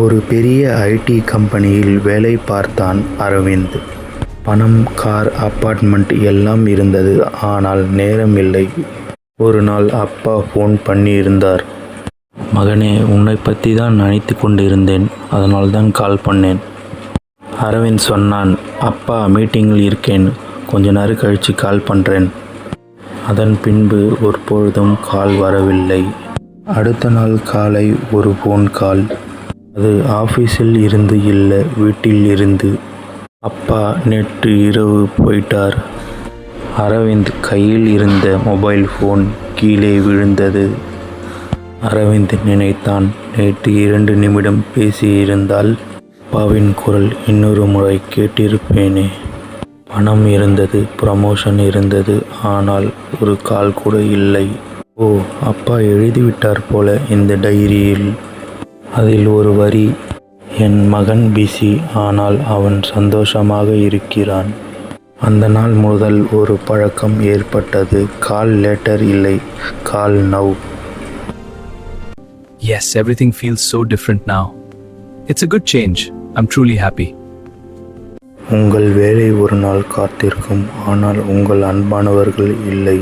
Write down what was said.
ஒரு பெரிய ஐடி கம்பெனியில் வேலை பார்த்தான் அரவிந்த். பணம், கார், அப்பார்ட்மெண்ட் எல்லாம் இருந்தது. ஆனால் நேரம் இல்லை. ஒரு நாள் அப்பா ஃபோன் பண்ணியிருந்தார். மகனே, உன்னை பற்றி தான் நினைத்து கொண்டிருந்தேன். அதனால் தான் கால் பண்ணேன். அரவிந்த் சொன்னான். அப்பா, மீட்டிங்கில் இருக்கேன், கொஞ்ச நேரம் கழித்து கால் பண்ணுறேன். அதன் பின்பு ஒரு பொழுதும் கால் வரவில்லை. அடுத்த நாள் காலை ஒரு ஃபோன் கால். அது ஆஃபீஸில் இருந்து இல்லை, வீட்டில் இருந்து. அப்பா நேற்று இரவு போயிட்டார். அரவிந்த் கையில் இருந்த மொபைல் ஃபோன் கீழே விழுந்தது. அரவிந்த் நினைத்தான், நேற்று 2 நிமிடம் பேசியிருந்தால் அப்பாவின் குரல் இன்னொரு முறை கேட்டிருப்பேனே. பணம் இருந்தது, ப்ரமோஷன் இருந்தது, ஆனால் ஒரு கால் கூட இல்லை. ஓ, அப்பா எழுதிவிட்டார் போல இந்த டைரியில். அதில் ஒரு வரி, என் மகன் பிஸி, ஆனால் அவன் சந்தோஷமாக இருக்கிறான். அந்த நாள் முதல் ஒரு பழக்கம் ஏற்பட்டது. கால் லேட்டர் இல்லை, கால் now. Yes, everything feels so different now. It's a good change. I'm truly happy. உங்கள் வேலை ஒரு நாள் காத்திருக்கும், ஆனால் உங்கள் அன்பானவர்கள் இல்லை.